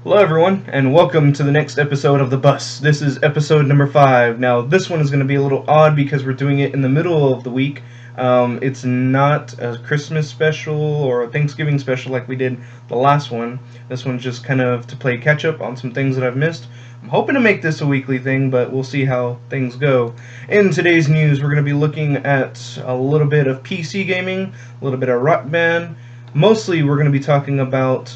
Hello, everyone, and welcome to the next episode of The Bus. This is episode number 5. Now, this one is going to be a little odd because we're doing it in the middle of the week. It's not a Christmas special or a Thanksgiving special like we did the last one. This one's just kind of to play catch up on some things that I've missed. I'm hoping to make this a weekly thing, but we'll see how things go. In today's news, we're going to be looking at a little bit of PC gaming, a little bit of Rock Band. Mostly, we're going to be talking about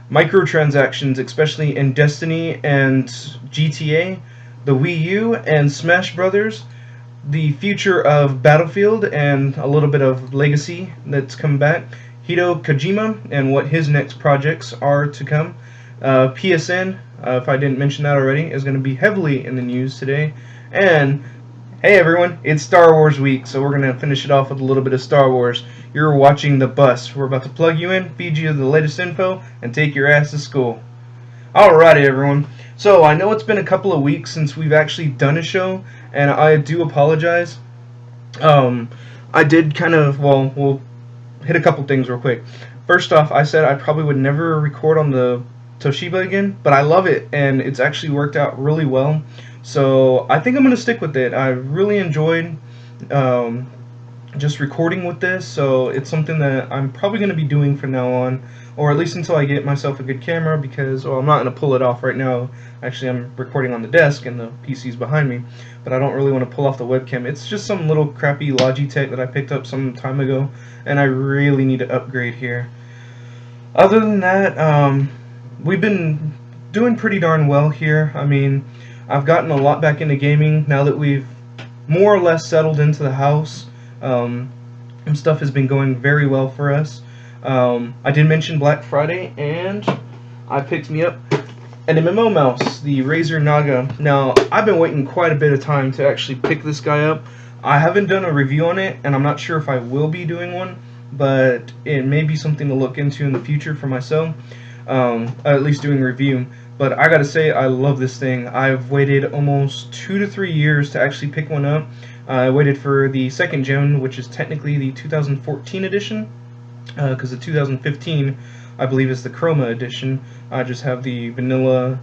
microtransactions, especially in Destiny and GTA, the Wii U, and Smash Brothers, the future of Battlefield, and a little bit of Legacy that's come back, Hideo Kojima, and what his next projects are to come. PSN, if I didn't mention that already, is going to be heavily in the news today. And hey everyone, it's Star Wars week, so we're going to finish it off with a little bit of Star Wars. You're watching The Bus. We're about to plug you in, feed you the latest info, and take your ass to school. Alrighty everyone, so I know it's been a couple of weeks since we've actually done a show, and I do apologize. I did we'll hit a couple things real quick. First off, I said I probably would never record on the Toshiba again, but I love it, and it's actually worked out really well. So I think I'm going to stick with it. I really enjoyed just recording with this, so it's something that I'm probably going to be doing from now on, or at least until I get myself a good camera, because, well, I'm not going to pull it off right now. Actually, I'm recording on the desk, and the PC's behind me, but I don't really want to pull off the webcam. It's just some little crappy Logitech that I picked up some time ago, and I really need to upgrade here. Other than that, we've been doing pretty darn well here. I mean, I've gotten a lot back into gaming now that we've more or less settled into the house. Stuff has been going very well for us. I did mention Black Friday, and I picked me up an MMO mouse, the Razer Naga. Now, I've been waiting quite a bit of time to actually pick this guy up. I haven't done a review on it, and I'm not sure if I will be doing one, but it may be something to look into in the future for myself, at least doing a review. But I gotta say, I love this thing. I've waited almost 2 to 3 years to actually pick one up. I waited for the second gen, which is technically the 2014 edition, because the 2015, I believe, is the Chroma edition. I just have the vanilla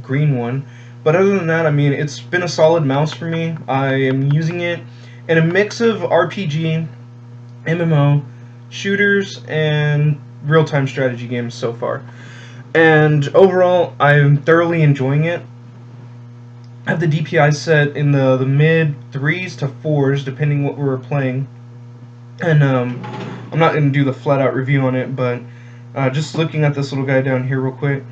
green one. But other than that, I mean, it's been a solid mouse for me. I am using it in a mix of RPG, MMO, shooters, and real-time strategy games so far. And overall, I'm thoroughly enjoying it. I have the DPI set in the mid 3s to 4s, depending what we're playing. And I'm not going to do the flat-out review on it, but just looking at this little guy down here real quick,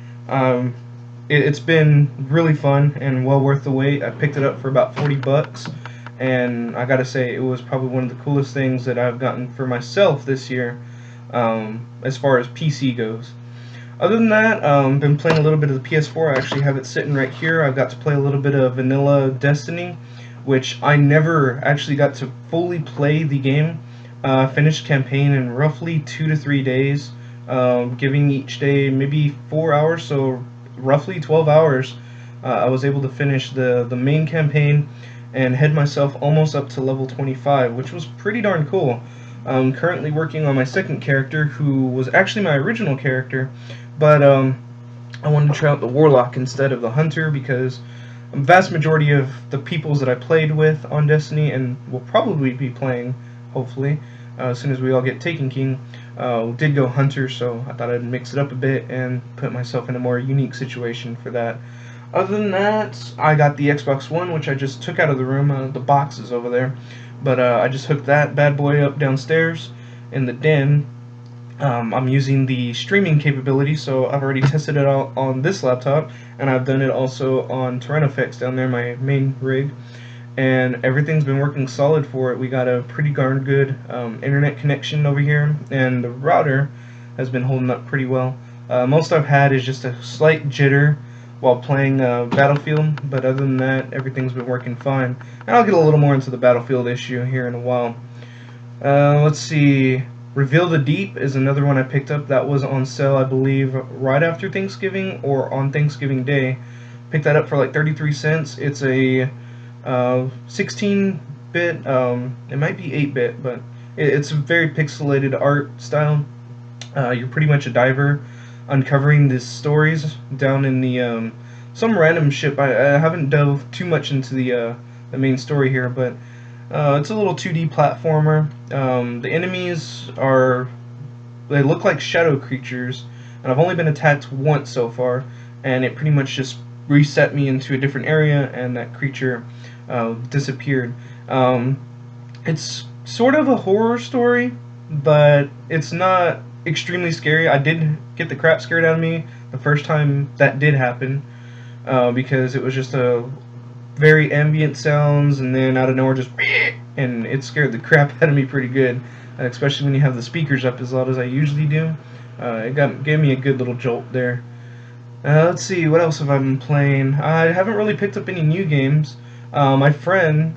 it's been really fun and well worth the wait. I picked it up for about 40 bucks, and I gotta say, it was probably one of the coolest things that I've gotten for myself this year, as far as PC goes. Other than that, been playing a little bit of the PS4. I actually have it sitting right here. I've got to play a little bit of vanilla Destiny, which I never actually got to fully play the game. Finished campaign in roughly 2 to 3 days, giving each day maybe 4 hours, so roughly 12 hours. I was able to finish the main campaign and head myself almost up to level 25, which was pretty darn cool. I'm currently working on my second character, who was actually my original character, but I wanted to try out the Warlock instead of the Hunter, because a vast majority of the peoples that I played with on Destiny, and will probably be playing, hopefully, as soon as we all get Taken King, did go Hunter, so I thought I'd mix it up a bit and put myself in a more unique situation for that. Other than that, I got the Xbox One, which I just took out of the room. The box is over there. But I just hooked that bad boy up downstairs in the den. I'm using the streaming capability, so I've already tested it out on this laptop, and I've done it also on TyrannFX down there, my main rig, and everything's been working solid for it. We got a pretty darn good internet connection over here, and the router has been holding up pretty well. Most I've had is just a slight jitter while playing Battlefield, but other than that, everything's been working fine. And I'll get a little more into the Battlefield issue here in a while. Let's see. Reveal the Deep is another one I picked up. That was on sale, I believe, right after Thanksgiving or on Thanksgiving Day. Picked that up for like 33 cents. It's a 16-bit, it might be 8-bit, but it's a very pixelated art style. You're pretty much a diver. uncovering these stories down in the some random ship. I haven't delved too much into the main story here, but it's a little 2D platformer. The enemies they look like shadow creatures, and I've only been attacked once so far, and it pretty much just reset me into a different area, and that creature disappeared. It's sort of a horror story, but it's not extremely scary. I did get the crap scared out of me the first time that did happen, because it was just a very ambient sounds, and then out of nowhere just and it scared the crap out of me pretty good, especially when you have the speakers up as loud as I usually do. Gave me a good little jolt there. Let's see, what else have I been playing? I haven't really picked up any new games. My friend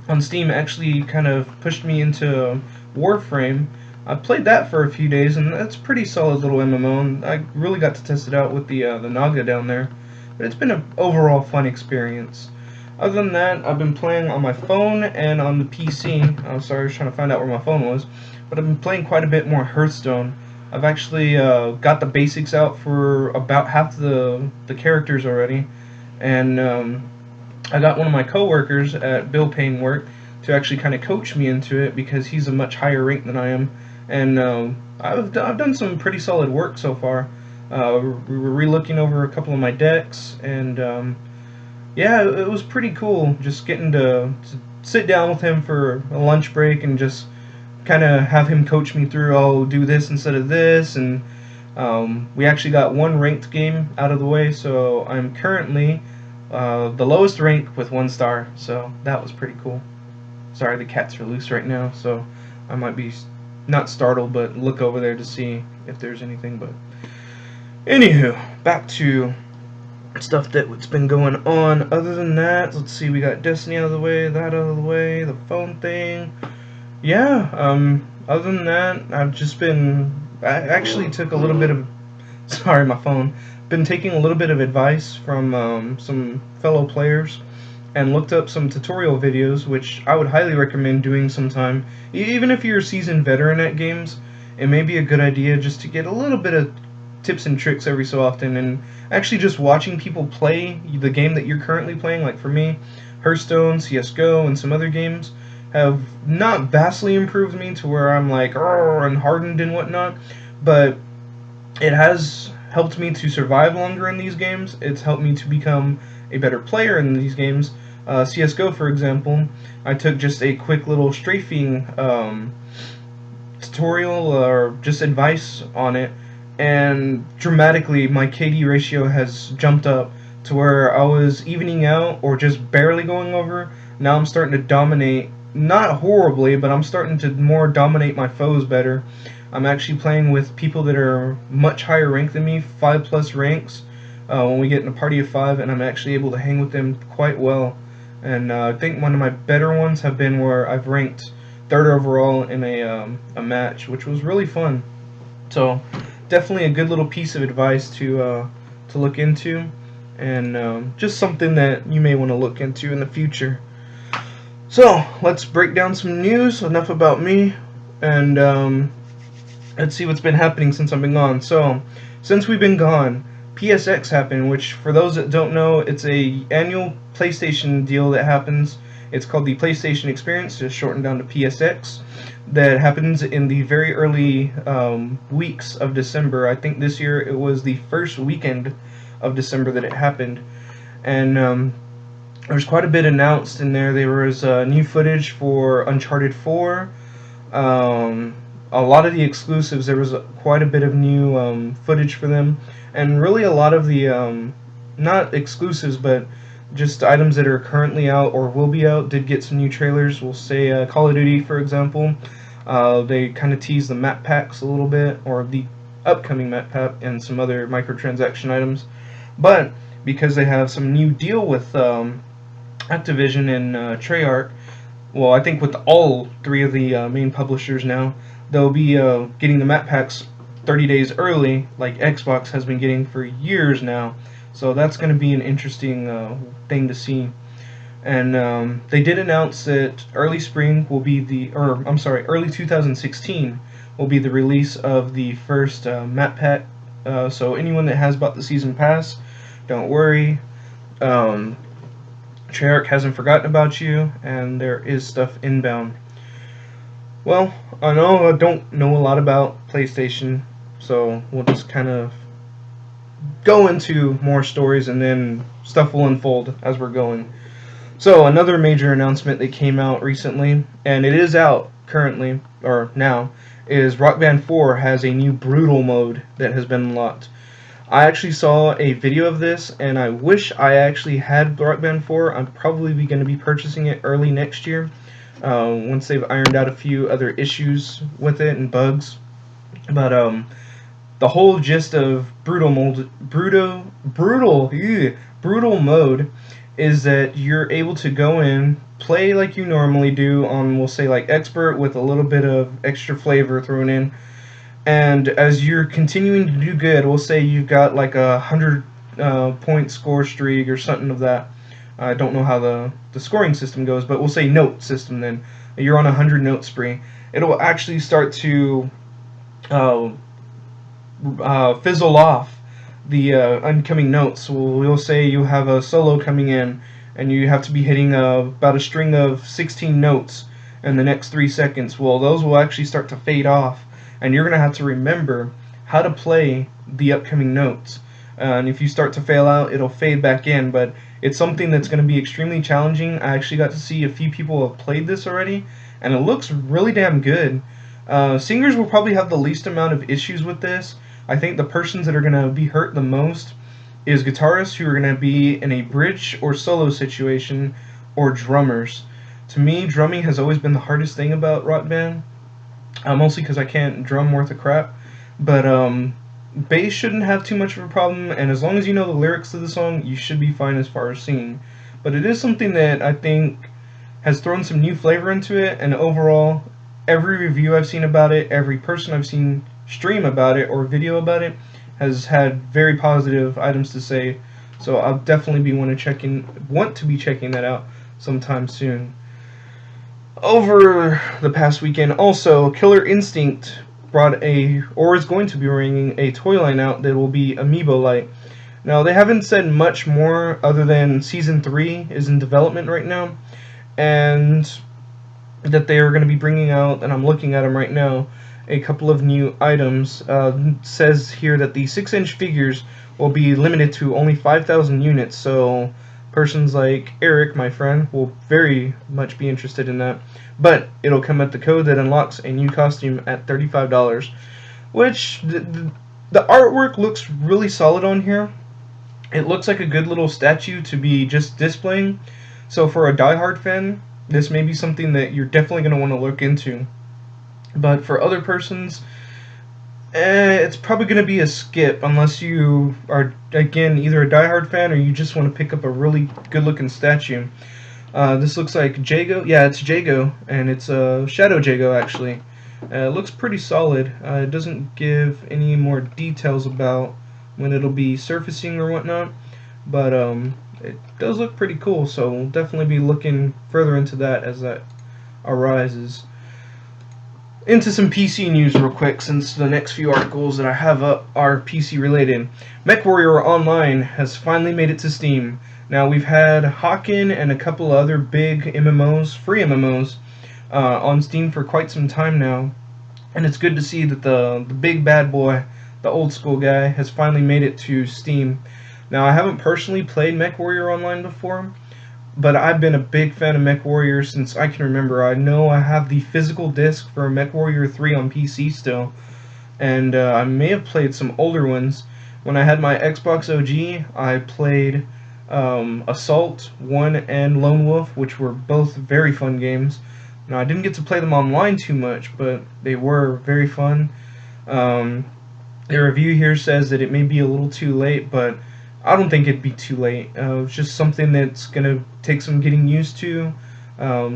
on Steam actually kind of pushed me into Warframe. I played that for a few days, and that's a pretty solid little MMO, and I really got to test it out with the Naga down there. But it's been an overall fun experience. Other than that, I've been playing on my phone and on the PC. Sorry, I was trying to find out where my phone was. But I've been playing quite a bit more Hearthstone. I've actually got the basics out for about half the characters already. And I got one of my coworkers at Bill Payne Work to actually kind of coach me into it, because he's a much higher rank than I am. And I've done some pretty solid work so far. We were re-looking over a couple of my decks, and yeah, it was pretty cool just getting to sit down with him for a lunch break and just kind of have him coach me through, oh, do this instead of this. And we actually got one ranked game out of the way, so I'm currently the lowest rank with 1 star, so that was pretty cool. Sorry, the cats are loose right now, so I might be not startled, but look over there to see if there's anything. But anywho, back to stuff that's been going on. Other than that, let's see, we got Destiny out of the way, that out of the way, the phone thing. Yeah, other than that, I've just been, I actually took a little bit of, sorry, my phone, been taking a little bit of advice from some fellow players, and looked up some tutorial videos, which I would highly recommend doing sometime. Even if you're a seasoned veteran at games, it may be a good idea just to get a little bit of tips and tricks every so often, and actually just watching people play the game that you're currently playing. Like for me, Hearthstone, CSGO, and some other games have not vastly improved me to where I'm like, oh, and hardened and whatnot, but it has helped me to survive longer in these games. It's helped me to become a better player in these games. CSGO, for example, I took just a quick little strafing tutorial or just advice on it, and dramatically my KD ratio has jumped up to where I was evening out or just barely going over. Now I'm starting to dominate, not horribly, but I'm starting to more dominate my foes better. I'm actually playing with people that are much higher ranked than me, 5+ ranks, when we get in a party of 5, and I'm actually able to hang with them quite well. And I think one of my better ones have been where I've ranked 3rd overall in a match, which was really fun. So definitely a good little piece of advice to look into, and just something that you may want to look into in the future. So let's break down some news. Enough about me, and let's see what's been happening since I've been gone. So since we've been gone, PSX happened, which for those that don't know, it's a annual PlayStation deal that happens. It's called the PlayStation Experience, just shortened down to PSX. That happens in the very early weeks of December. I think this year it was the first weekend of December that it happened, and there's quite a bit announced in there. There was new footage for Uncharted 4. A lot of the exclusives, there was quite a bit of new footage for them, and really a lot of the not exclusives, but just items that are currently out or will be out did get some new trailers. We'll say Call of Duty, for example. They kind of teased the map packs a little bit, or the upcoming map pack, and some other microtransaction items. But because they have some new deal with Activision and Treyarch, well, I think with all 3 of the main publishers now, they'll be getting the map packs 30 days early, like Xbox has been getting for years now. So that's going to be an interesting thing to see. And they did announce that early spring will be the, or I'm sorry, early 2016 will be the release of the first map pack So anyone that has bought the season pass, don't worry. Treyarch hasn't forgotten about you, and there is stuff inbound. Well, I don't know a lot about PlayStation, so we'll just kind of go into more stories, and then stuff will unfold as we're going. So another major announcement that came out recently, and it is out currently, or now, is Rock Band 4 has a new brutal mode that has been unlocked. I actually saw a video of this, and I wish I actually had Rock Band 4. I'm probably going to be purchasing it early next year, once they've ironed out a few other issues with it and bugs. But the whole gist of brutal mode is that you're able to go in, play like you normally do on, we'll say, like expert with a little bit of extra flavor thrown in, and as you're continuing to do good, we'll say you've got like a 100 point score streak or something of that. I don't know how the scoring system goes, but we'll say note system then. You're on a 100 note spree. It'll actually start to fizzle off the incoming notes. So we'll say you have a solo coming in, and you have to be hitting about a string of 16 notes in the next 3 seconds. Well, those will actually start to fade off, and you're going to have to remember how to play the upcoming notes. And if you start to fail out, it'll fade back in, but it's something that's going to be extremely challenging. I actually got to see a few people have played this already, and it looks really damn good. Singers will probably have the least amount of issues with this. I think the persons that are going to be hurt the most is guitarists who are going to be in a bridge or solo situation, or drummers. To me, drumming has always been the hardest thing about Rock Band, mostly because I can't drum worth a crap. But bass shouldn't have too much of a problem, and as long as you know the lyrics to the song, you should be fine as far as singing. But it is something that I think has thrown some new flavor into it, and overall, every review I've seen about it, every person I've seen stream about it or video about it, has had very positive items to say. So I'll definitely want to be checking that out sometime soon. Over the past weekend, also, Killer Instinct is going to be bringing a toy line out that will be Amiibo-like. Now, they haven't said much more other than Season 3 is in development right now, and that they are going to be bringing out, and I'm looking at them right now, a couple of new items. Says here that the 6-inch figures will be limited to only 5,000 units, so persons like Eric, my friend, will very much be interested in that. But it'll come at the code that unlocks a new costume at $35, which the artwork looks really solid on here. It looks like a good little statue to be just displaying. So for a diehard fan, this may be something that you're definitely going to want to look into. But for other persons, it's probably going to be a skip unless you are, again, either a diehard fan or you just want to pick up a really good looking statue. This looks like Jago. Yeah, it's Jago, and it's Shadow Jago actually. It looks pretty solid. It doesn't give any more details about when it'll be surfacing or whatnot, but it does look pretty cool, so we'll definitely be looking further into that as that arises. Into some PC news real quick, since the next few articles that I have up are PC related. MechWarrior Online has finally made it to Steam. Now, we've had Hawken and a couple other big MMOs, free MMOs, on Steam for quite some time now, and it's good to see that the big bad boy, the old school guy, has finally made it to Steam. Now, I haven't personally played MechWarrior Online before, but I've been a big fan of MechWarrior since I can remember. I know I have the physical disc for MechWarrior 3 on PC still, and I may have played some older ones. When I had my Xbox OG, I played Assault 1 and Lone Wolf, which were both very fun games. Now, I didn't get to play them online too much, but they were very fun. The review here says that it may be a little too late, but I don't think it'd be too late. It's just something that's going to take some getting used to.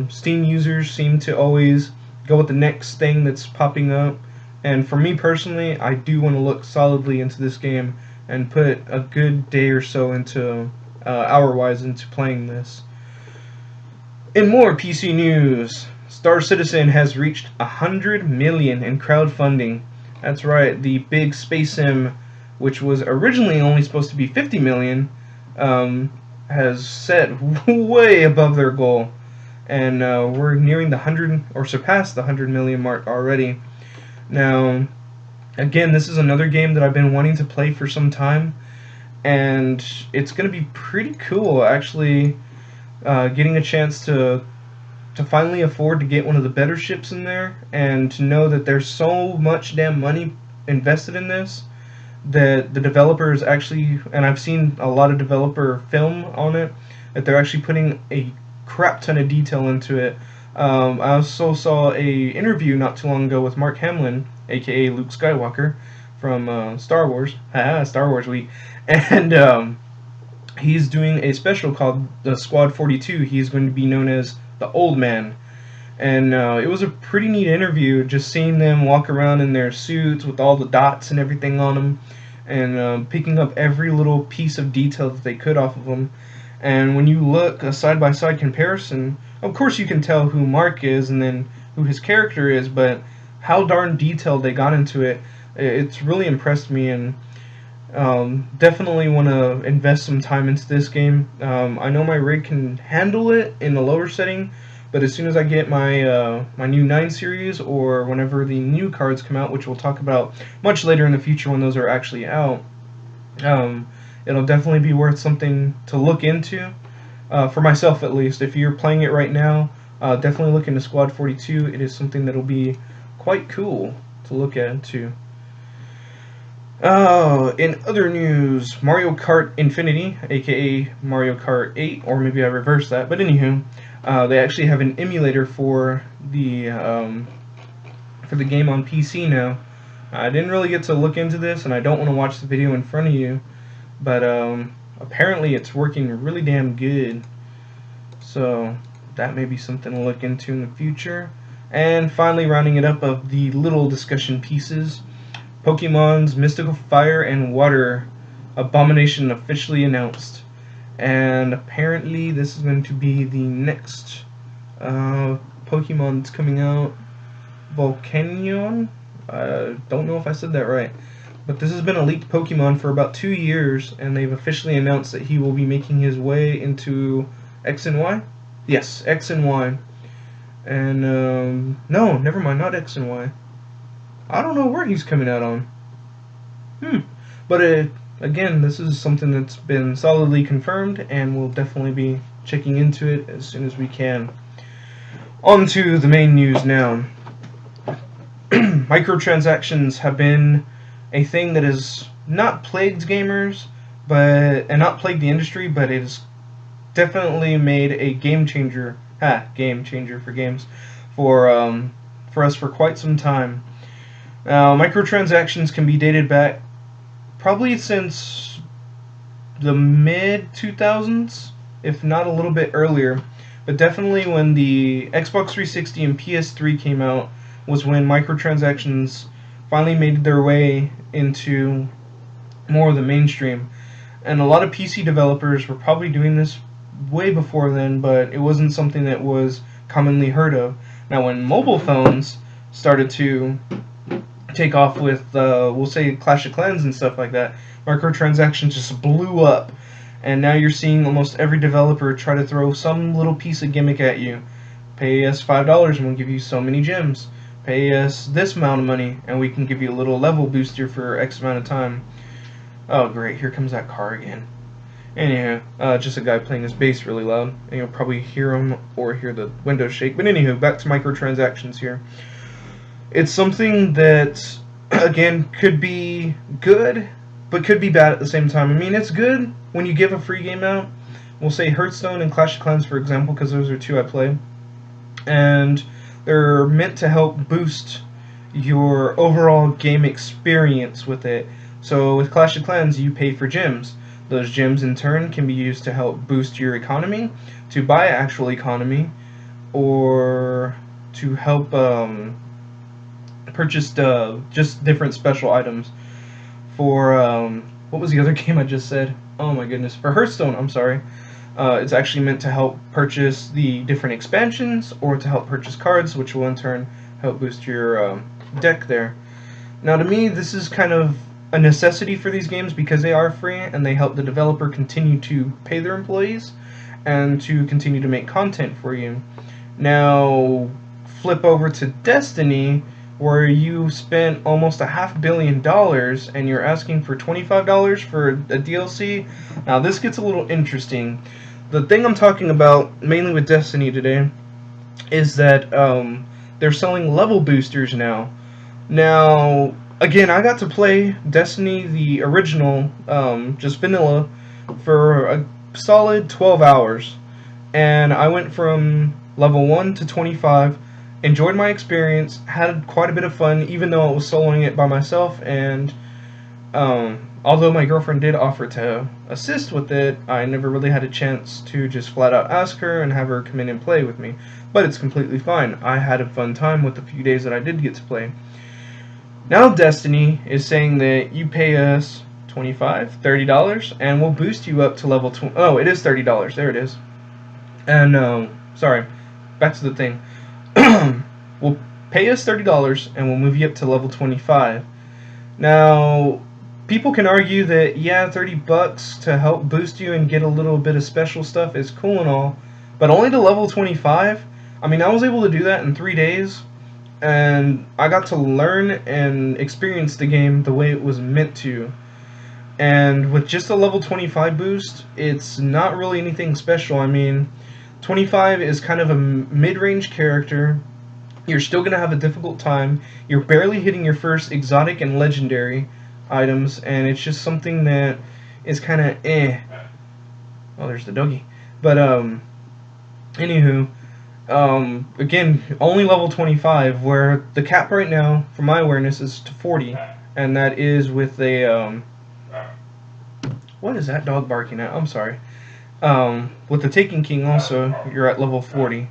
Steam users seem to always go with the next thing that's popping up. And for me personally, I do want to look solidly into this game and put a good day or so into, hour-wise, into playing this. In more PC news, Star Citizen has reached 100 million in crowdfunding. That's right, the big space sim which was originally only supposed to be 50 million, has set way above their goal, and we're nearing the 100 or surpassed the 100 million mark already. Now, again, this is another game that I've been wanting to play for some time, and it's going to be pretty cool actually getting a chance to finally afford to get one of the better ships in there, and to know that there's so much damn money invested in this that the developers actually, and I've seen a lot of developer film on it, that they're actually putting a crap ton of detail into it. I also saw a interview not too long ago with Mark Hamill, aka Luke Skywalker from Star Wars, Star Wars Week, and he's doing a special called the Squad 42. He's going to be known as the Old Man, and it was a pretty neat interview, just seeing them walk around in their suits with all the dots and everything on them, and picking up every little piece of detail that they could off of them. And when you look a side-by-side comparison, of course you can tell who Mark is and then who his character is, but how darn detailed they got into it, it's really impressed me, and definitely want to invest some time into this game. I know my rig can handle it in the lower setting, but as soon as I get my my new 9 series, or whenever the new cards come out, which we'll talk about much later in the future when those are actually out, it'll definitely be worth something to look into, for myself at least. If you're playing it right now, definitely look into Squad 42. It is something that'll be quite cool to look at too. In other news, Mario Kart Infinity, aka Mario Kart 8, or maybe I reversed that, but anywho, they actually have an emulator for the game on PC now. I didn't really get to look into this, and I don't want to watch the video in front of you, but apparently it's working really damn good, so that may be something to look into in the future. And finally, rounding it up of the little discussion pieces, Pokemon's Mystical Fire and Water Abomination officially announced, and apparently this is going to be the next Pokemon that's coming out. Volcanion? I don't know if I said that right, but this has been a leaked Pokemon for about 2 years, and they've officially announced that he will be making his way into X and Y? Yes, X and Y. And no, never mind, not X and Y. I don't know where he's coming out on. But again, this is something that's been solidly confirmed, and we'll definitely be checking into it as soon as we can. On to the main news now. Microtransactions have been a thing that has not plagued gamers, and not plagued the industry, but it has definitely made a game changer for games for us for quite some time. Now, microtransactions can be dated back probably since the mid-2000s, if not a little bit earlier, but definitely when the Xbox 360 and PS3 came out was when microtransactions finally made their way into more of the mainstream. And a lot of PC developers were probably doing this way before then, but it wasn't something that was commonly heard of. Now, when mobile phones started to take off with, we'll say, Clash of Clans and stuff like that, microtransactions just blew up, and now you're seeing almost every developer try to throw some little piece of gimmick at you. Pay us $5 and we'll give you so many gems. Pay us this amount of money and we can give you a little level booster for X amount of time. Oh great, here comes that car again. Anyhow, just a guy playing his bass really loud, and you'll probably hear him or hear the windows shake. But anywho, back to microtransactions here. It's something that, again, could be good, but could be bad at the same time. I mean, it's good when you give a free game out. We'll say Hearthstone and Clash of Clans, for example, because those are two I play. And they're meant to help boost your overall game experience with it. So with Clash of Clans, you pay for gems. Those gems, in turn, can be used to help boost your economy, to buy actual economy, or to help purchased just different special items. For what was the other game I just said? Oh my goodness, for Hearthstone, I'm sorry. It's actually meant to help purchase the different expansions, or to help purchase cards, which will in turn help boost your deck there. Now, to me, this is kind of a necessity for these games because they are free and they help the developer continue to pay their employees and to continue to make content for you. Now, flip over to Destiny, where you spent almost $500 million and you're asking for $25 for a DLC. Now, this gets a little interesting. The thing I'm talking about mainly with Destiny today is that they're selling level boosters now. Now, again, I got to play Destiny, the original, just vanilla, for a solid 12 hours. And I went from level 1 to 25, enjoyed my experience, had quite a bit of fun, even though I was soloing it by myself. And although my girlfriend did offer to assist with it, I never really had a chance to just flat out ask her and have her come in and play with me. But it's completely fine. I had a fun time with the few days that I did get to play. Now Destiny is saying that you pay us $25, $30, and we'll boost you up to level 20. Oh, it is $30. There it is. And, sorry, back to the thing. We'll pay us $30, and we'll move you up to level 25. Now, people can argue that, yeah, $30 to help boost you and get a little bit of special stuff is cool and all, but only to level 25? I mean, I was able to do that in 3 days, and I got to learn and experience the game the way it was meant to. And with just a level 25 boost, it's not really anything special. I mean, 25 is kind of a mid-range character. You're still going to have a difficult time. You're barely hitting your first exotic and legendary items, and it's just something that is kind of eh. Oh, there's the doggy. But, anywho, again, only level 25, where the cap right now, from my awareness, is to 40, and that is with a, what is that dog barking at? I'm sorry. With the Taken King also, you're at level 40.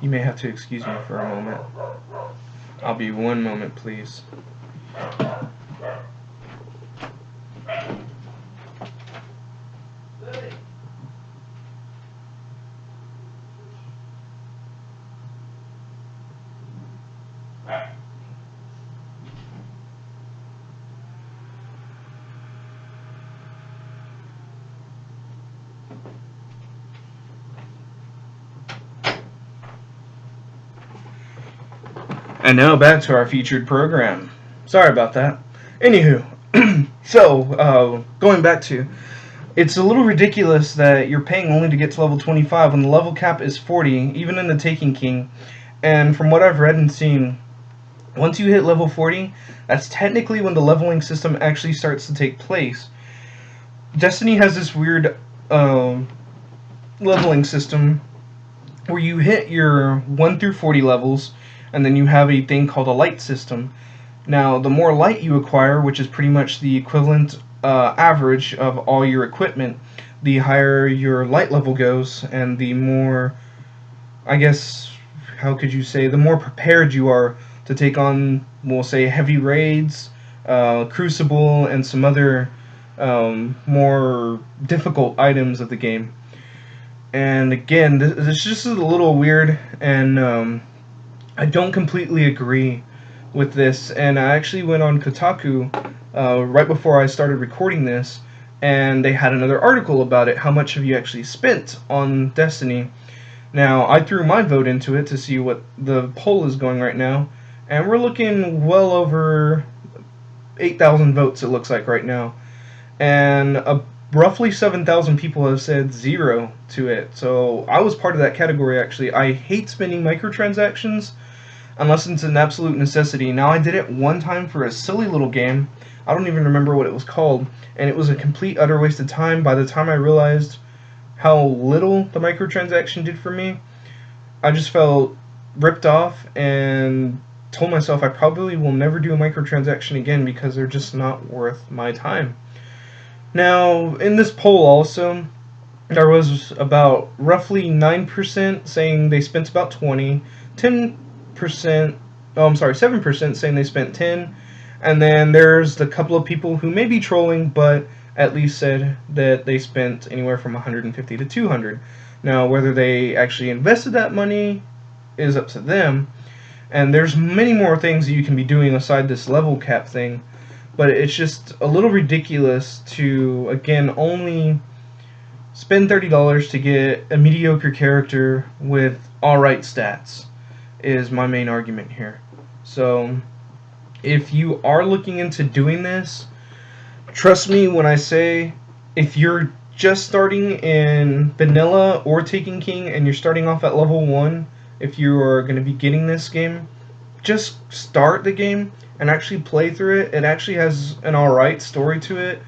You may have to excuse me for a moment. I'll be 1 moment, please. And now back to our featured program. Sorry about that. Anywho, so, going back to, it's a little ridiculous that you're paying only to get to level 25 when the level cap is 40, even in the Taken King. And from what I've read and seen, once you hit level 40, that's technically when the leveling system actually starts to take place. Destiny has this weird leveling system where you hit your 1 through 40 levels, and then you have a thing called a light system. Now, the more light you acquire, which is pretty much the equivalent average of all your equipment, the higher your light level goes, and the more, I guess, how could you say, the more prepared you are to take on, we'll say, heavy raids, Crucible, and some other more difficult items of the game. And again, this just is a little weird, and I don't completely agree with this. And I actually went on Kotaku right before I started recording this, and they had another article about it. How much have you actually spent on Destiny? Now, I threw my vote into it to see what the poll is going right now, and we're looking well over 8,000 votes, it looks like, right now. And roughly 7,000 people have said 0 to it. So I was part of that category, actually. I hate spending microtransactions unless it's an absolute necessity. Now, I did it one time for a silly little game. I don't even remember what it was called, and it was a complete utter waste of time. By the time I realized how little the microtransaction did for me, I just felt ripped off and told myself I probably will never do a microtransaction again because they're just not worth my time. Now, in this poll also, there was about roughly 9% saying they spent about 20, 7% saying they spent 10, and then there's the couple of people who may be trolling, but at least said that they spent anywhere from 150 to 200. Now, whether they actually invested that money is up to them, and there's many more things that you can be doing aside this level cap thing. but it's just a little ridiculous to, again, only spend $30 to get a mediocre character with alright stats, is my main argument here. So, if you are looking into doing this, trust me when I say, if you're just starting in vanilla or Taken King and you're starting off at level 1, if you are going to be getting this game, just start the game and actually play through it. It actually has an alright story to it.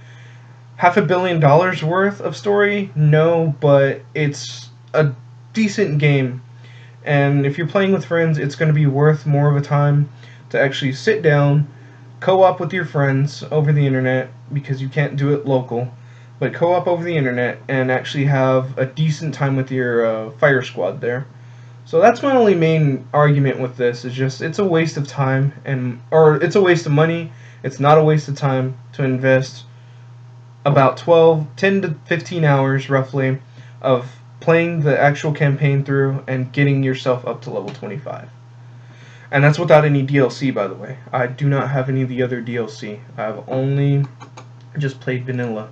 $500 million worth of story? No, but it's a decent game. And if you're playing with friends, it's going to be worth more of a time to actually sit down, co-op with your friends over the internet, because you can't do it local, but co-op over the internet and actually have a decent time with your fire squad there. So that's my only main argument with this, is just it's a waste of time, or it's a waste of money. It's not a waste of time to invest about 10 to 15 hours roughly of playing the actual campaign through and getting yourself up to level 25. And that's without any DLC, by the way. I do not have any of the other DLC. I've only just played vanilla.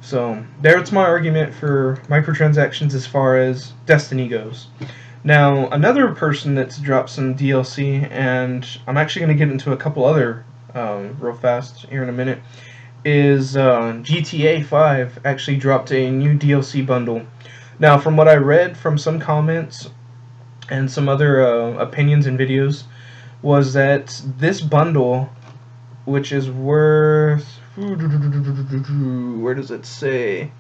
So there's my argument for microtransactions as far as Destiny goes. Now, another person that's dropped some DLC, and I'm actually going to get into a couple other real fast here in a minute, is GTA 5 actually dropped a new DLC bundle. Now, from what I read from some comments and some other opinions and videos, was that this bundle, which is worth, where does it say?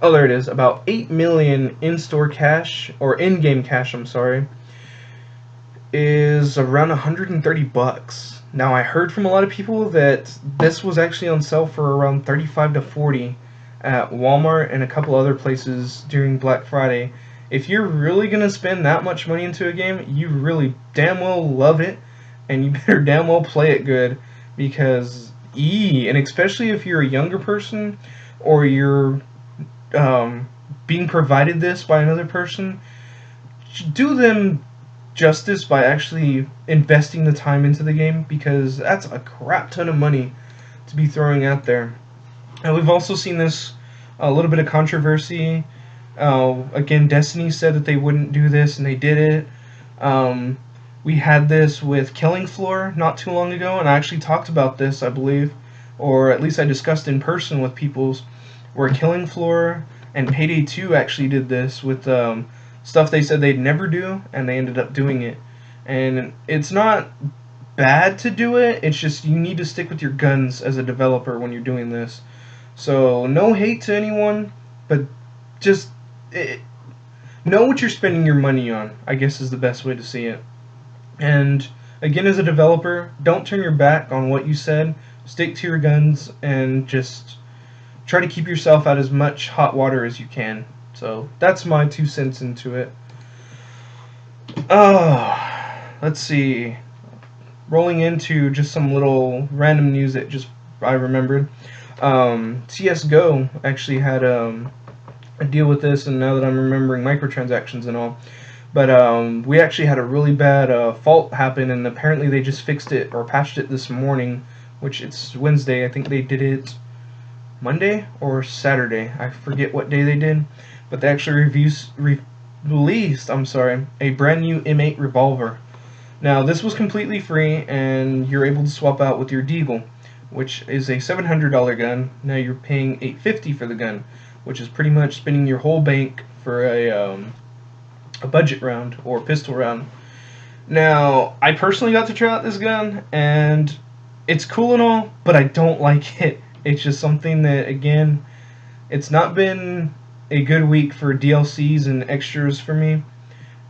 Oh, there it is, about 8 million in-store cash, or in-game cash, I'm sorry, is around 130 bucks. Now, I heard from a lot of people that this was actually on sale for around 35 to 40 at Walmart and a couple other places during Black Friday. If you're really going to spend that much money into a game, you really damn well love it, and you better damn well play it good, because and especially if you're a younger person, or you're being provided this by another person, do them justice by actually investing the time into the game, because that's a crap ton of money to be throwing out there. And we've also seen this, a little bit of controversy. Again, Destiny said that they wouldn't do this, and they did it. We had this with Killing Floor not too long ago, and I actually talked about this, I believe, or at least I discussed in person with peoples, where Killing Floor and Payday 2 actually did this with stuff they said they'd never do, and they ended up doing it. And it's not bad to do it, it's just you need to stick with your guns as a developer when you're doing this. So, no hate to anyone, but just know what you're spending your money on, I guess is the best way to see it. And again, as a developer, don't turn your back on what you said. Stick to your guns and just try to keep yourself out as much hot water as you can. So that's my 2 cents into it. Let's see. Rolling into just some little random news that just I remembered. CSGO actually had a deal with this, and now that I'm remembering microtransactions and all. But we actually had a really bad fault happen, and apparently they just fixed it or patched it this morning, which it's Wednesday. I think they did it Monday or Saturday. I forget what day they did, but they actually released a brand new M8 revolver. Now, this was completely free, and you're able to swap out with your Deagle, which is a $700 gun. Now you're paying $850 for the gun, which is pretty much spending your whole bank for a budget round or pistol round. Now, I personally got to try out this gun, and it's cool and all, but I don't like it. It's just something that, again, it's not been a good week for DLCs and extras for me,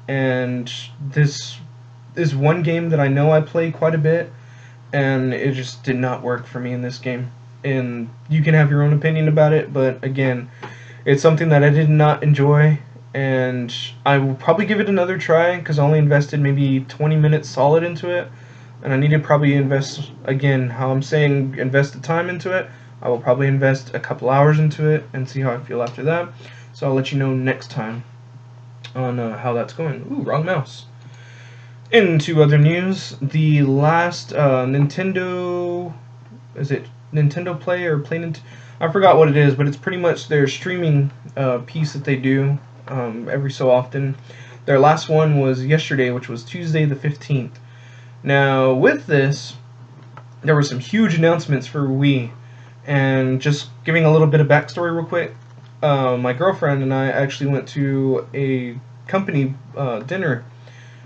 and this is one game that I know I play quite a bit, and it just did not work for me in this game. And you can have your own opinion about it, but again, it's something that I did not enjoy, and I will probably give it another try, because I only invested maybe 20 minutes solid into it, and I need to probably invest, again, how I'm saying invest the time into it. I will probably invest a couple hours into it and see how I feel after that. So I'll let you know next time on how that's going. Ooh, wrong mouse. Into other news, the last Nintendo is it Nintendo Play or I forgot what it is, but it's pretty much their streaming piece that they do every so often. Their last one was yesterday, which was Tuesday the 15th. Now, with this, there were some huge announcements for Wii, and just giving a little bit of backstory real quick, my girlfriend and I actually went to a company dinner,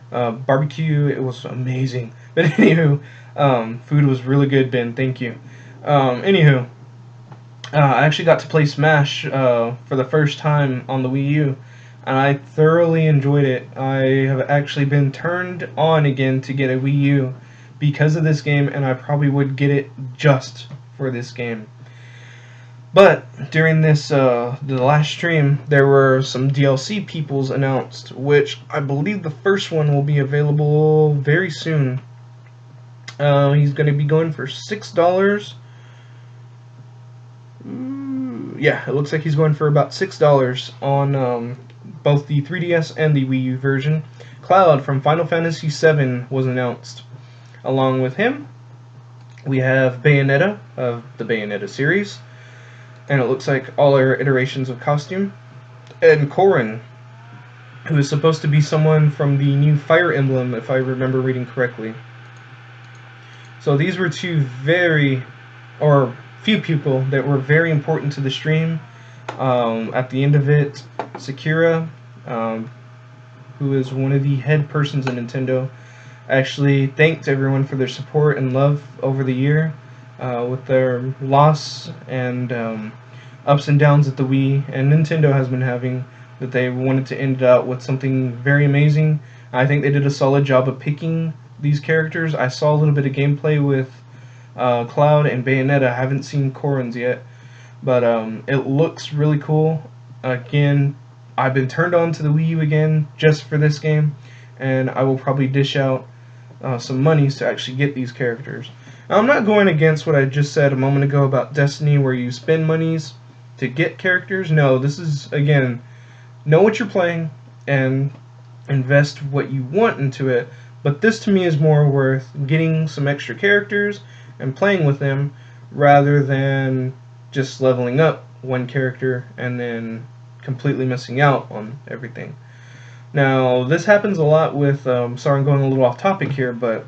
barbecue. It was amazing. But anywho, food was really good, Ben. Thank you. Anywho, I actually got to play Smash for the first time on the Wii U, and I thoroughly enjoyed it. I have actually been turned on again to get a Wii U because of this game, and I probably would get it just for this game. But during this the last stream, there were some DLC peoples announced, which I believe the first one will be available very soon. He's going to be going for $6. Yeah, it looks like he's going for about $6 on both the 3DS and the Wii U version. Cloud from Final Fantasy VII was announced. Along with him, we have Bayonetta of the Bayonetta series, and it looks like all our iterations of costume, and Corrin, who is supposed to be someone from the new Fire Emblem, if I remember reading correctly. So these were two few people that were very important to the stream. At the end of it, Sakura, who is one of the head persons in Nintendo, actually thanked everyone for their support and love over the year, with their loss and ups and downs that the Wii and Nintendo has been having, that they wanted to end it out with something very amazing. I think they did a solid job of picking these characters. I saw a little bit of gameplay with Cloud and Bayonetta. I haven't seen Corrin's yet, but it looks really cool. Again, I've been turned on to the Wii U again just for this game, and I will probably dish out some monies to actually get these characters. Now, I'm not going against what I just said a moment ago about Destiny, where you spend monies to get characters. No, this is, again, know what you're playing and invest what you want into it. But this to me is more worth getting some extra characters and playing with them, rather than just leveling up one character and then completely missing out on everything. Now, this happens a lot with, sorry I'm going a little off topic here, but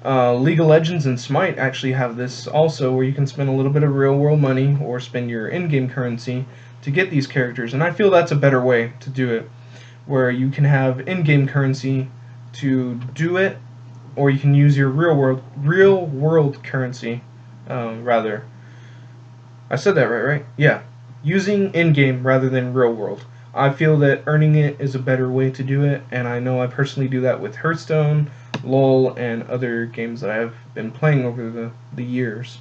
League of Legends and Smite actually have this also, where you can spend a little bit of real world money or spend your in-game currency to get these characters, and I feel that's a better way to do it, where you can have in-game currency to do it, or you can use your real world currency, rather. I said that right? Yeah. Using in-game rather than real world. I feel that earning it is a better way to do it, and I know I personally do that with Hearthstone, LOL, and other games that I have been playing over the years.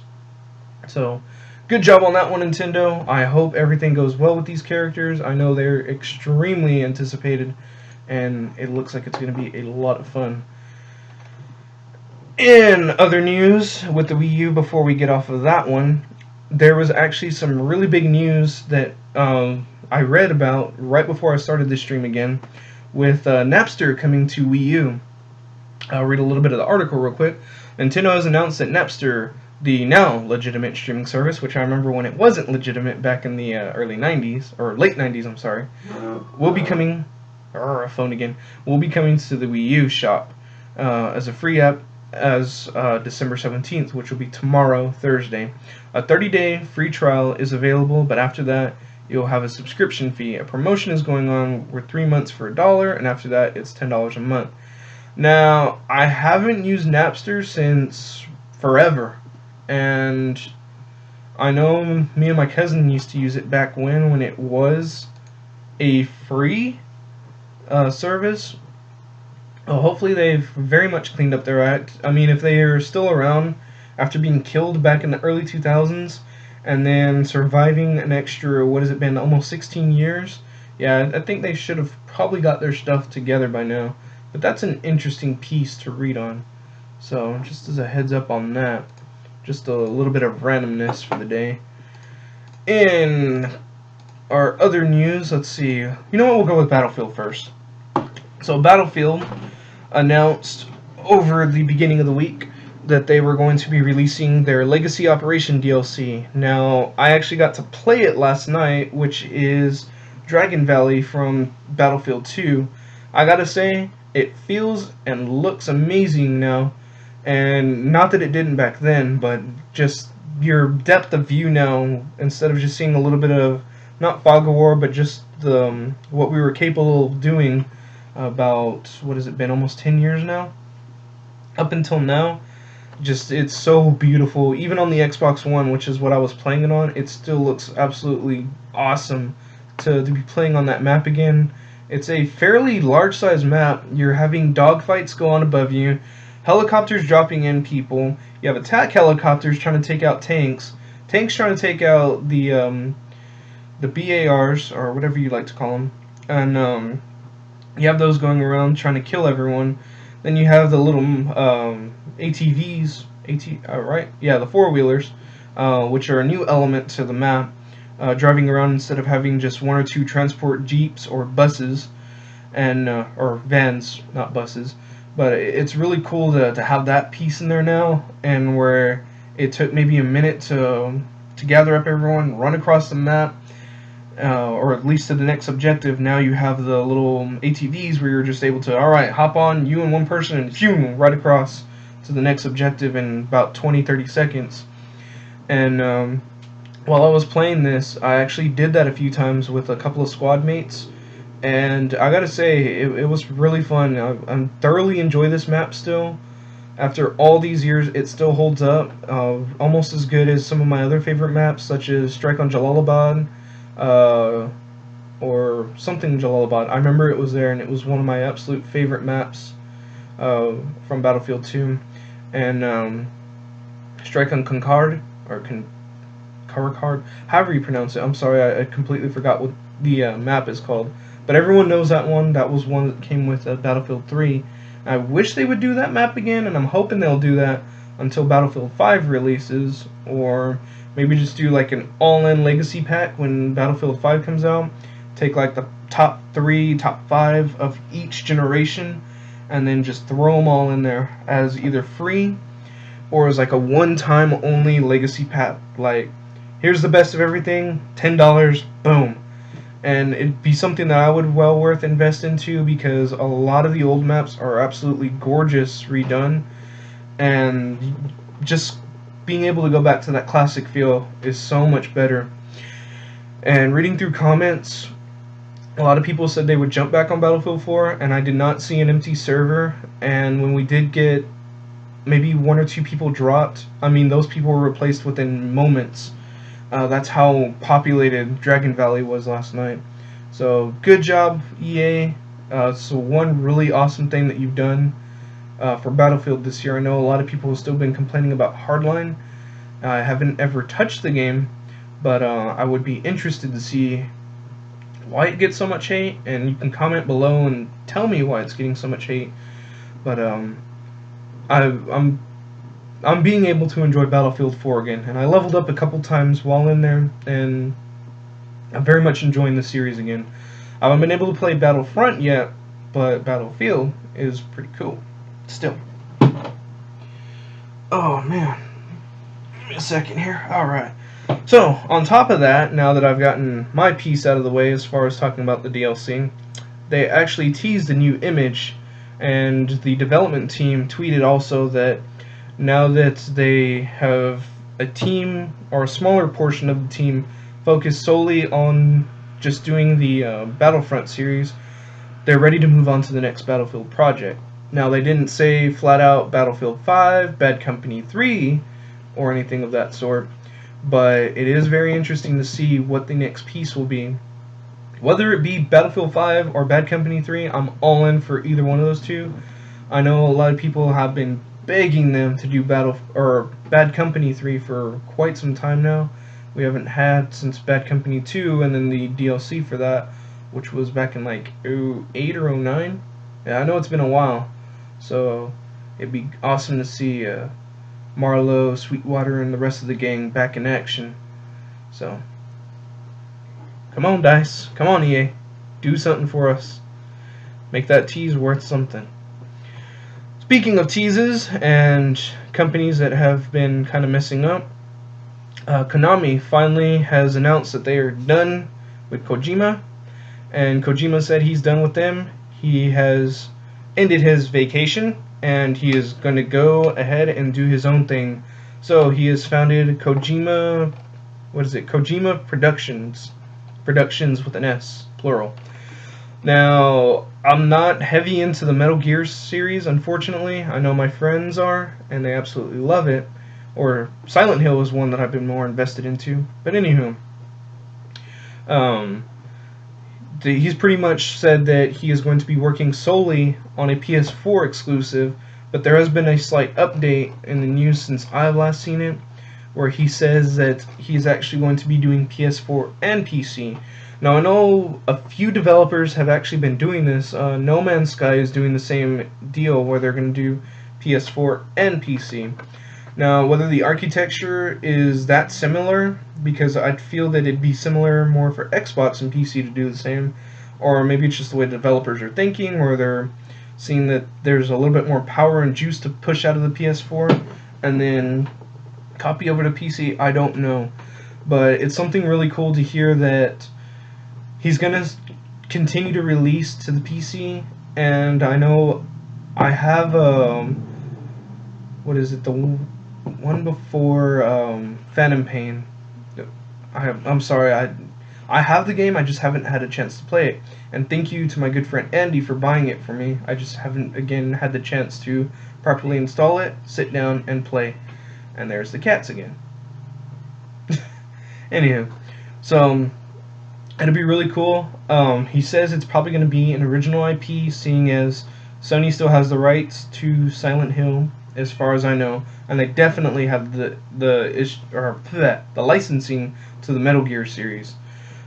So, good job on that one, Nintendo. I hope everything goes well with these characters. I know they're extremely anticipated, and it looks like it's going to be a lot of fun. In other news, with the Wii U, before we get off of that one, there was actually some really big news that I read about right before I started this stream again, with Napster coming to Wii U. I'll read a little bit of the article real quick. Nintendo has announced that Napster, the now legitimate streaming service, which I remember when it wasn't legitimate back in the early 90s, or late 90s, I'm sorry, will be coming, phone again, will be coming to the Wii U shop as a free app as December 17th, which will be tomorrow, Thursday. A 30-day free trial is available, but after that, you'll have a subscription fee. A promotion is going on with 3 months for $1, and after that, it's $10 a month. Now, I haven't used Napster since forever, and I know me and my cousin used to use it back when it was a free service. Well, hopefully they've very much cleaned up their act. I mean, if they are still around after being killed back in the early 2000s and then surviving an extra, what has it been, almost 16 years? Yeah, I think they should have probably got their stuff together by now. But that's an interesting piece to read on. So, just as a heads up on that. Just a little bit of randomness for the day. In our other news, let's see. You know what, we'll go with Battlefield first. So Battlefield announced over the beginning of the week that they were going to be releasing their Legacy Operation DLC. Now, I actually got to play it last night, which is Dragon Valley from Battlefield 2. I gotta say, it feels and looks amazing now, and not that it didn't back then, but just your depth of view now, instead of just seeing a little bit of, not fog of war, but just the what we were capable of doing about, what has it been, almost 10 years now? Up until now, just it's so beautiful. Even on the Xbox One, which is what I was playing it on, it still looks absolutely awesome to be playing on that map again. It's a fairly large size map. You're having dogfights go on above you, helicopters dropping in people. You have attack helicopters trying to take out tanks, tanks trying to take out the BARs, or whatever you like to call them, and you have those going around trying to kill everyone. Then you have the little ATVs, right? Yeah, the four-wheelers, which are a new element to the map, driving around instead of having just one or two transport jeeps or buses, and or vans, not buses. But it's really cool to have that piece in there now, and where it took maybe a minute to gather up everyone, run across the map, or at least to the next objective. Now you have the little ATVs where you're just able to, alright, hop on, you and one person, and phew, right across to the next objective in about 20-30 seconds. And while I was playing this, I actually did that a few times with a couple of squad mates, and I gotta say, it was really fun. I thoroughly enjoy this map still. After all these years, it still holds up, almost as good as some of my other favorite maps, such as Strike on Jalalabad, or something Jalalabad. I remember it was there, and it was one of my absolute favorite maps from Battlefield 2. And Strike on Concord, or Concord, however you pronounce it. I'm sorry, I completely forgot what the map is called. But everyone knows that one. That was one that came with Battlefield 3. I wish they would do that map again, and I'm hoping they'll do that until Battlefield 5 releases, or maybe just do like an all-in legacy pack when Battlefield 5 comes out. Take like the top 3, top 5 of each generation, and then just throw them all in there as either free or as like a one-time only legacy pack. Like, here's the best of everything, $10, boom. And it'd be something that I would well worth invest into, because a lot of the old maps are absolutely gorgeous redone, and just being able to go back to that classic feel is so much better. And reading through comments, a lot of people said they would jump back on Battlefield 4, and I did not see an empty server. And when we did get maybe one or two people dropped, I mean, those people were replaced within moments. That's how populated Dragon Valley was last night. So good job, EA. So one really awesome thing that you've done for Battlefield this year. I know a lot of people have still been complaining about Hardline. I haven't ever touched the game, but I would be interested to see why it gets so much hate, and you can comment below and tell me why it's getting so much hate. But I'm being able to enjoy Battlefield 4 again, and I leveled up a couple times while in there, and I'm very much enjoying the series again. I haven't been able to play Battlefront yet, but Battlefield is pretty cool still. Oh man, give me a second here. Alright, so on top of that, now that I've gotten my piece out of the way as far as talking about the DLC, they actually teased a new image, and the development team tweeted also that now that they have a team, or a smaller portion of the team, focused solely on just doing the Battlefront series, they're ready to move on to the next Battlefield project. Now, they didn't say flat out Battlefield 5, Bad Company 3, or anything of that sort, but it is very interesting to see what the next piece will be. Whether it be Battlefield 5 or Bad Company 3, I'm all in for either one of those two. I know a lot of people have been begging them to do Bad Company 3 for quite some time now. We haven't had since Bad Company 2, and then the DLC for that, which was back in like 08 or 09. Yeah, I know it's been a while, so it'd be awesome to see Marlowe, Sweetwater, and the rest of the gang back in action. So, come on, DICE. Come on, EA. Do something for us. Make that tease worth something. Speaking of teases and companies that have been kind of messing up, Konami finally has announced that they are done with Kojima, and Kojima said he's done with them. He has ended his vacation, and he is going to go ahead and do his own thing. So he has founded Kojima, Kojima Productions with an S, plural. Now, I'm not heavy into the Metal Gear series, unfortunately. I know my friends are, and they absolutely love it. Or Silent Hill is one that I've been more invested into. But anywho, he's pretty much said that he is going to be working solely on a PS4 exclusive, but there has been a slight update in the news since I've last seen it, where he says that he's actually going to be doing PS4 and PC. Now, I know a few developers have actually been doing this. No Man's Sky is doing the same deal where they're going to do PS4 and PC. Now, whether the architecture is that similar, because I'd feel that it'd be similar more for Xbox and PC to do the same, or maybe it's just the way developers are thinking, where they're seeing that there's a little bit more power and juice to push out of the PS4 and then copy over to PC, I don't know. But it's something really cool to hear that he's going to continue to release to the PC, and I know I have, what is it, the one before Phantom Pain. I'm sorry, I have the game, I just haven't had a chance to play it. And thank you to my good friend Andy for buying it for me. I just haven't, again, had the chance to properly install it, sit down, and play. And there's the cats again. Anywho, so it'll be really cool. He says it's probably going to be an original IP, seeing as Sony still has the rights to Silent Hill, as far as I know, and they definitely have the licensing to the Metal Gear series.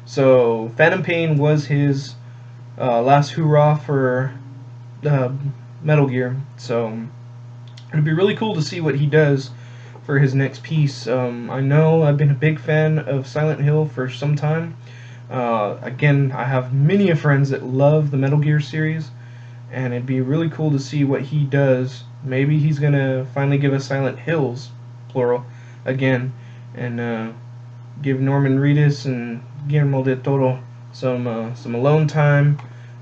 So Phantom Pain was his last hurrah for Metal Gear. So it'd be really cool to see what he does for his next piece. I know I've been a big fan of Silent Hill for some time. Again, I have many friends that love the Metal Gear series, and it'd be really cool to see what he does. Maybe he's gonna finally give us Silent Hills, plural, again, and give Norman Reedus and Guillermo del Toro some alone time,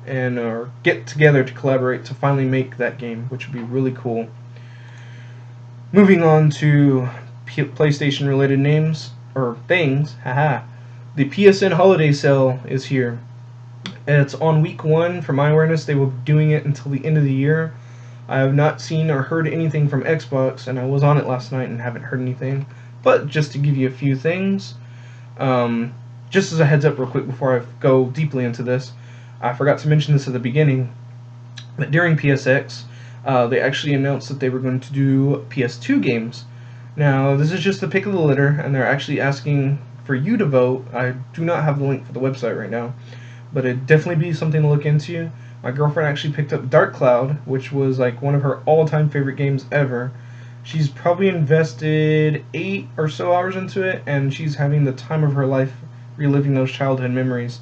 and or get together to collaborate to finally make that game, which would be really cool. Moving on to PlayStation related names or things, haha. The PSN holiday sale is here. It's on week 1. For my awareness, they will be doing it until the end of the year. I have not seen or heard anything from Xbox, and I was on it last night and haven't heard anything. But just to give you a few things, just as a heads up real quick before I go deeply into this, I forgot to mention this at the beginning, but during PSX, they actually announced that they were going to do PS2 games. Now, this is just the pick of the litter, and they're actually asking for you to vote. I do not have the link for the website right now, but it'd definitely be something to look into. My girlfriend actually picked up Dark Cloud, which was like one of her all-time favorite games ever. She's probably invested 8 or so hours into it, and she's having the time of her life reliving those childhood memories.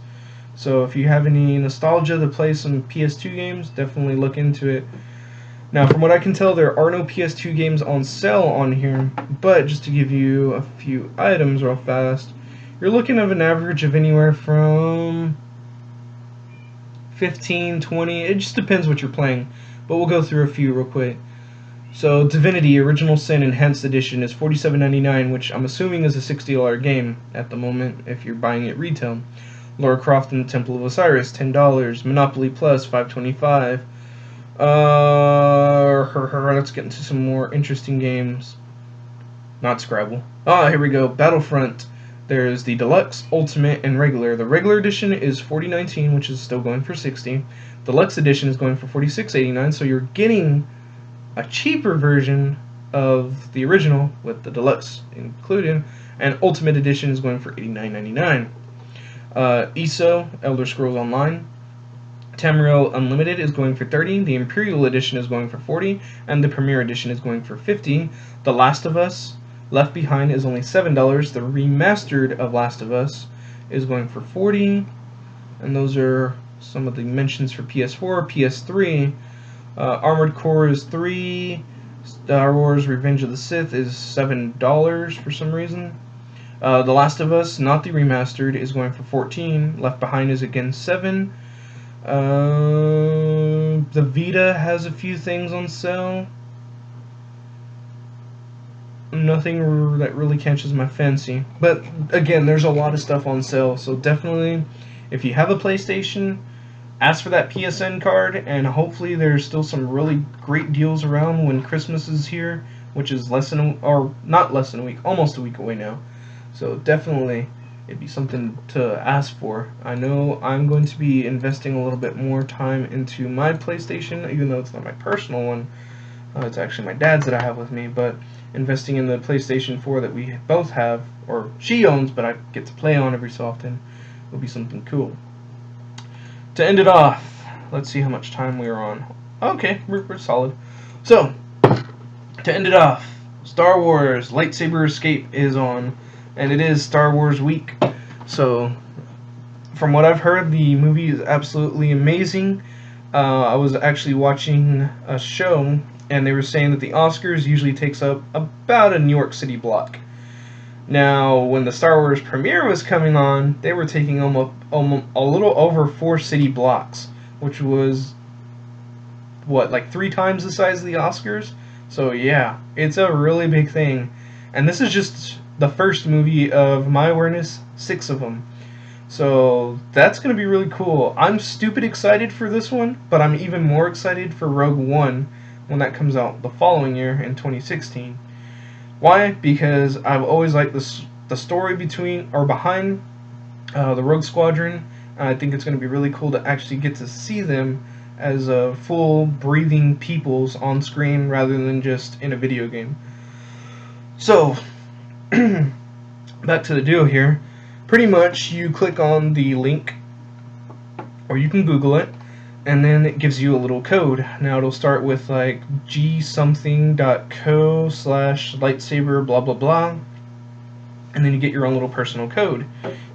So if you have any nostalgia to play some PS2 games, definitely look into it. Now, from what I can tell, there are no PS2 games on sale on here, but just to give you a few items real fast, you're looking at an average of anywhere from 15, 20, it just depends what you're playing, but we'll go through a few real quick. So, Divinity Original Sin Enhanced Edition is $47.99, which I'm assuming is a $60 game at the moment if you're buying it retail. Lara Croft and the Temple of Osiris, $10. Monopoly Plus, $5.25. Let's get into some more interesting games. Not Scrabble. Here we go. Battlefront. There's the Deluxe, Ultimate, and Regular. The Regular Edition is $40.19, which is still going for $60. Deluxe Edition is going for $46.89, so you're getting a cheaper version of the original with the Deluxe included, and Ultimate Edition is going for $89.99. ESO, Elder Scrolls Online. Tamriel Unlimited is going for $30, the Imperial Edition is going for $40, and the Premier Edition is going for $50. The Last of Us Left Behind is only $7. The Remastered of Last of Us is going for $40, and those are some of the mentions for PS4, PS3. Armored Core is $3. Star Wars Revenge of the Sith is $7 for some reason. The Last of Us, not the remastered, is going for $14. Left Behind is again $7. The Vita has a few things on sale. Nothing that really catches my fancy. But again, there's a lot of stuff on sale, so definitely, if you have a PlayStation, ask for that PSN card, and hopefully there's still some really great deals around when Christmas is here, which is not less than a week, almost a week away now. So definitely, it'd be something to ask for. I know I'm going to be investing a little bit more time into my PlayStation, even though it's not my personal one. It's actually my dad's that I have with me, but investing in the PlayStation 4 that we both have, or she owns, but I get to play on every so often, will be something cool. To end it off, let's see how much time we are on. Okay, we're solid. So, to end it off, Star Wars Lightsaber Escape is on, and it is Star Wars week. So, from what I've heard, the movie is absolutely amazing. I was actually watching a show, and they were saying that the Oscars usually takes up about a New York City block. Now, when the Star Wars premiere was coming on, they were taking almost a little over 4 city blocks, which was, what, like 3 times the size of the Oscars? So yeah, it's a really big thing. And this is just the first movie of my awareness, 6 of them. So that's going to be really cool. I'm stupid excited for this one, but I'm even more excited for Rogue One when that comes out the following year in 2016. Why? Because I've always liked the story behind the Rogue Squadron, and I think it's going to be really cool to actually get to see them as full breathing peoples on screen rather than just in a video game. So, back to the deal here. Pretty much you click on the link, or you can Google it, and then it gives you a little code. Now it'll start with like gsomething.co/lightsaber blah blah blah, and then you get your own little personal code.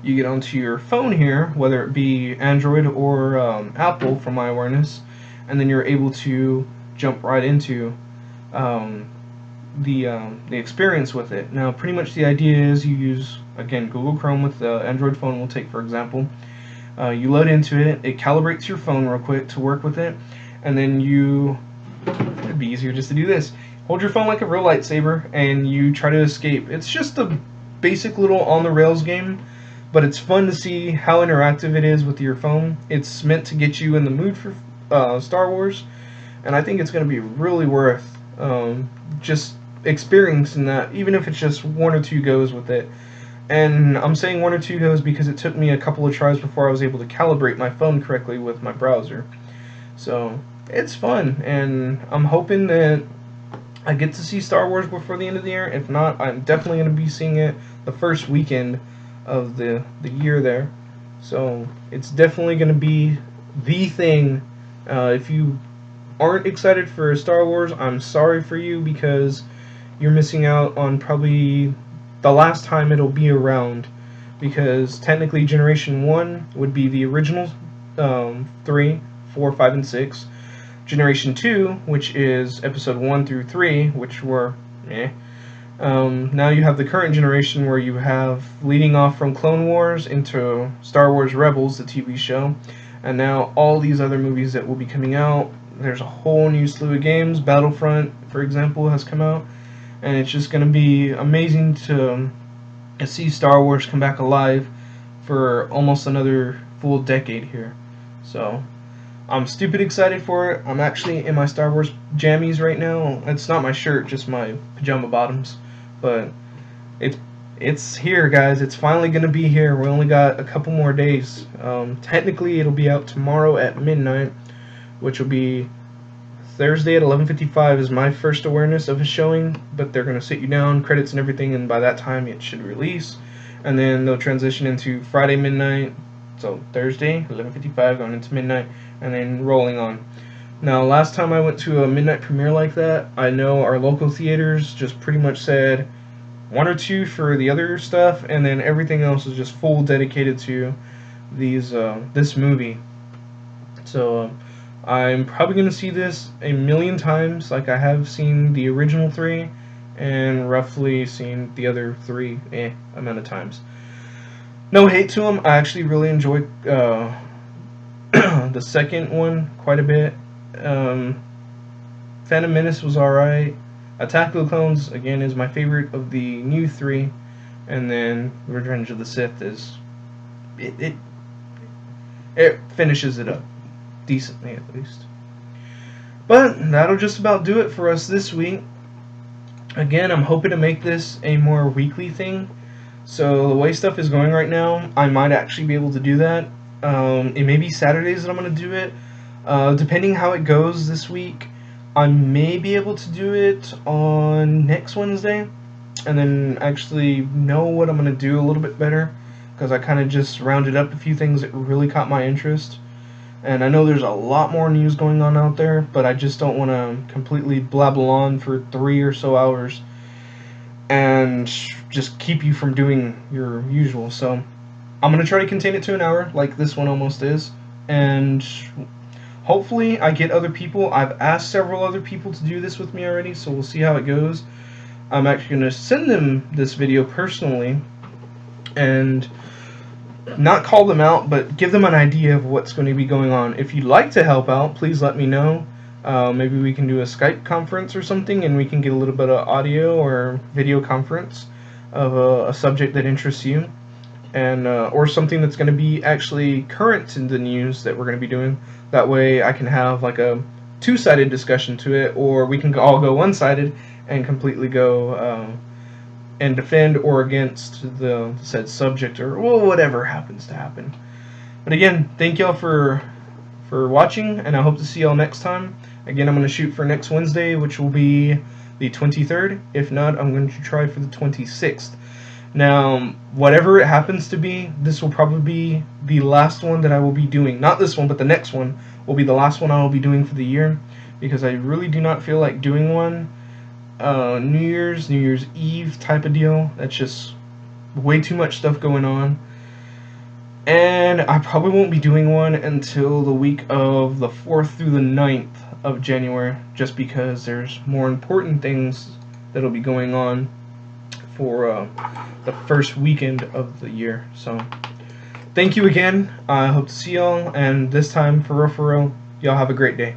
You get onto your phone here, whether it be Android or Apple from my awareness, and then you're able to jump right into the experience with it. Now pretty much the idea is you use, again, Google Chrome with the Android phone we'll take for example. You load into it, it calibrates your phone real quick to work with it, and then it'd be easier just to do this. Hold your phone like a real lightsaber, and you try to escape. It's just a basic little on-the-rails game, but it's fun to see how interactive it is with your phone. It's meant to get you in the mood for Star Wars, and I think it's going to be really worth just experiencing that, even if it's just 1 or 2 goes with it. And I'm saying 1 or 2 goes because it took me a couple of tries before I was able to calibrate my phone correctly with my browser. So, it's fun, and I'm hoping that I get to see Star Wars before the end of the year. If not, I'm definitely going to be seeing it the first weekend of the year there. So, it's definitely going to be the thing. If you aren't excited for Star Wars, I'm sorry for you, because you're missing out on probably the last time it'll be around, because technically Generation 1 would be the original 3, 4, 5, and 6. Generation 2, which is Episode 1 through 3, which were now you have the current generation where you have leading off from Clone Wars into Star Wars Rebels, the TV show, and now all these other movies that will be coming out. There's a whole new slew of games. Battlefront, for example, has come out. And it's just going to be amazing to see Star Wars come back alive for almost another full decade here. So, I'm stupid excited for it. I'm actually in my Star Wars jammies right now. It's not my shirt, just my pajama bottoms. But it's here, guys. It's finally going to be here. We only got a couple more days. Technically, it'll be out tomorrow at midnight, which will be Thursday at 11:55 is my first awareness of a showing, but they're going to sit you down, credits and everything, and by that time it should release. And then they'll transition into Friday midnight, so Thursday, 11:55, going into midnight, and then rolling on. Now, last time I went to a midnight premiere like that, I know our local theaters just pretty much said 1 or 2 for the other stuff, and then everything else is just full dedicated to this movie. So, I'm probably going to see this a million times, like I have seen the original 3, and roughly seen the other 3 amount of times. No hate to them, I actually really enjoyed the second one quite a bit. Phantom Menace was alright. Attack of the Clones, again, is my favorite of the new 3. And then Revenge of the Sith is... It finishes it up. Decently, at least. But that'll just about do it for us this week. Again, I'm hoping to make this a more weekly thing. So the way stuff is going right now, I might actually be able to do that. It may be Saturdays that I'm going to do it. Depending how it goes this week, I may be able to do it on next Wednesday. And then actually know what I'm going to do a little bit better. Because I kind of just rounded up a few things that really caught my interest. And I know there's a lot more news going on out there, but I just don't want to completely blabble on for 3 or so hours and just keep you from doing your usual. So I'm going to try to contain it to an hour, like this one almost is. And hopefully I get other people. I've asked several other people to do this with me already, so we'll see how it goes. I'm actually going to send them this video personally and not call them out, but give them an idea of what's going to be going on. If you'd like to help out, please let me know. Maybe we can do a Skype conference or something, and we can get a little bit of audio or video conference of a subject that interests you, and or something that's going to be actually current in the news that we're going to be doing. That way I can have like a two-sided discussion to it, or we can all go one-sided and completely go and defend or against the said subject, or well, whatever happens to happen. But again, thank y'all for watching, and I hope to see y'all next time. Again, I'm going to shoot for next Wednesday, which will be the 23rd. If not, I'm going to try for the 26th. Now, whatever it happens to be, this will probably be the last one that I will be doing. Not this one, but the next one will be the last one I will be doing for the year, because I really do not feel like doing one New Year's Eve type of deal. That's just way too much stuff going on, and I probably won't be doing one until the week of the 4th through the 9th of January, just because there's more important things that'll be going on for the first weekend of the year. So thank you again. I hope to see y'all, and this time for real, y'all have a great day.